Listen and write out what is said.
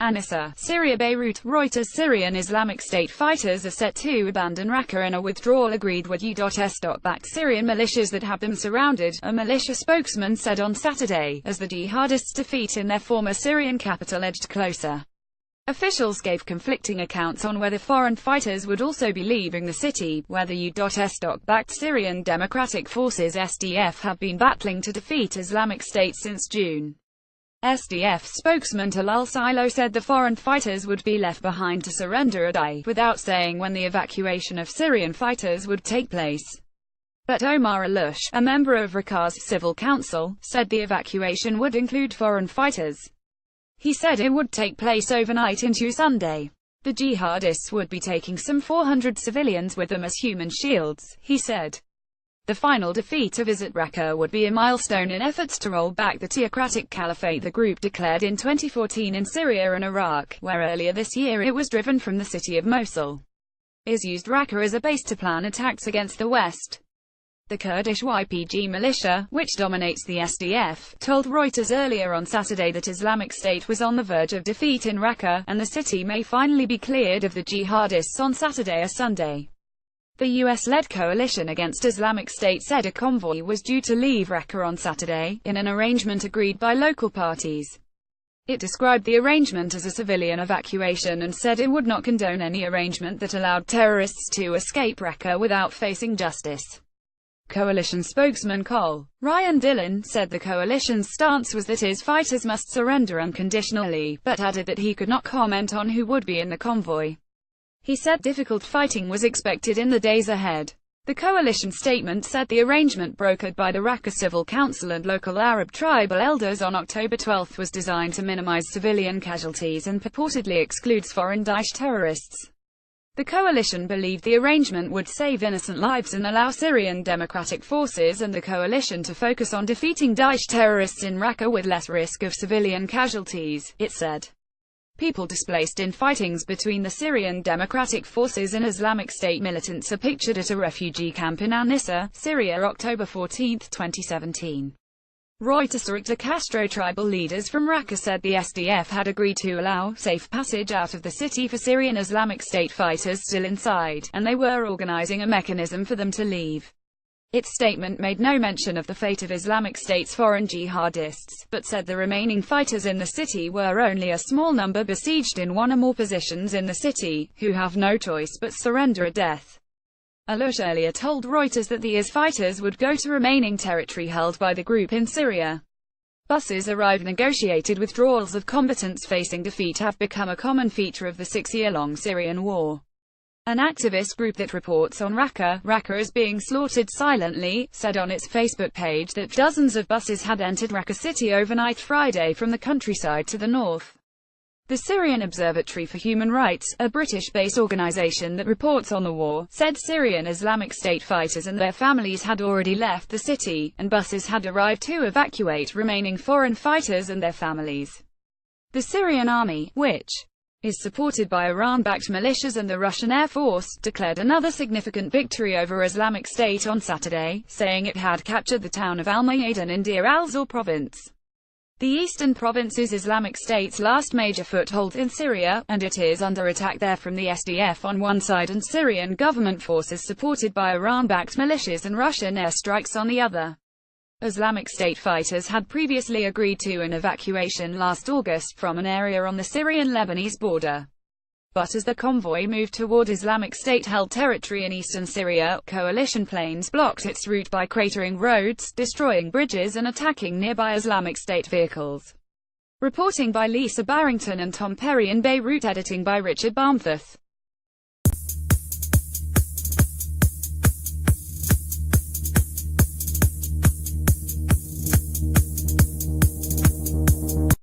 Anissa, Syria, Beirut. Reuters. Syrian Islamic State fighters are set to abandon Raqqa in a withdrawal agreed with U.S.-backed Syrian militias that have them surrounded, a militia spokesman said on Saturday, as the jihadists' defeat in their former Syrian capital edged closer. Officials gave conflicting accounts on whether foreign fighters would also be leaving the city, where the U.S.-backed Syrian Democratic Forces (SDF) have been battling to defeat Islamic State since June. SDF spokesman Talal Silo said the foreign fighters would be left behind to surrender a day, without saying when the evacuation of Syrian fighters would take place. But Omar Alush, a member of Raqqa's civil council, said the evacuation would include foreign fighters. He said it would take place overnight into Sunday. The jihadists would be taking some 400 civilians with them as human shields, he said. The final defeat of Raqqa would be a milestone in efforts to roll back the theocratic caliphate the group declared in 2014 in Syria and Iraq, where earlier this year it was driven from the city of Mosul. IS used Raqqa as a base to plan attacks against the West. The Kurdish YPG militia, which dominates the SDF, told Reuters earlier on Saturday that Islamic State was on the verge of defeat in Raqqa, and the city may finally be cleared of the jihadists on Saturday or Sunday. The US-led coalition against Islamic State said a convoy was due to leave Raqqa on Saturday, in an arrangement agreed by local parties. It described the arrangement as a civilian evacuation and said it would not condone any arrangement that allowed terrorists to escape Raqqa without facing justice. Coalition spokesman Col. Ryan Dillon said the coalition's stance was that his fighters must surrender unconditionally, but added that he could not comment on who would be in the convoy. He said difficult fighting was expected in the days ahead. The coalition statement said the arrangement brokered by the Raqqa Civil Council and local Arab tribal elders on October 12 was designed to minimize civilian casualties and purportedly excludes foreign Daesh terrorists. The coalition believed the arrangement would save innocent lives and allow Syrian Democratic Forces and the coalition to focus on defeating Daesh terrorists in Raqqa with less risk of civilian casualties, it said. People displaced in fightings between the Syrian Democratic Forces and Islamic State militants are pictured at a refugee camp in Anissa, Syria, October 14, 2017. Reuters. The Castro tribal leaders from Raqqa said the SDF had agreed to allow safe passage out of the city for Syrian Islamic State fighters still inside, and they were organizing a mechanism for them to leave. Its statement made no mention of the fate of Islamic State's foreign jihadists, but said the remaining fighters in the city were only a small number besieged in one or more positions in the city, who have no choice but surrender at death. Alush earlier told Reuters that the IS fighters would go to remaining territory held by the group in Syria. Buses arrived. Negotiated withdrawals of combatants facing defeat have become a common feature of the 6-year-long Syrian war. An activist group that reports on Raqqa is being slaughtered silently, said on its Facebook page that dozens of buses had entered Raqqa city overnight Friday from the countryside to the north. The Syrian Observatory for Human Rights, a British-based organization that reports on the war, said Syrian Islamic State fighters and their families had already left the city, and buses had arrived to evacuate remaining foreign fighters and their families. The Syrian army, which is supported by Iran-backed militias and the Russian Air Force, declared another significant victory over Islamic State on Saturday, saying it had captured the town of Al-Mayadin in Deir al-Zor province. The eastern province is Islamic State's last major foothold in Syria, and it is under attack there from the SDF on one side and Syrian government forces supported by Iran-backed militias and Russian airstrikes on the other. Islamic State fighters had previously agreed to an evacuation last August from an area on the Syrian-Lebanese border. But as the convoy moved toward Islamic State-held territory in eastern Syria, coalition planes blocked its route by cratering roads, destroying bridges and attacking nearby Islamic State vehicles. Reporting by Lisa Barrington and Tom Perry in Beirut. Editing by Richard Barmforth.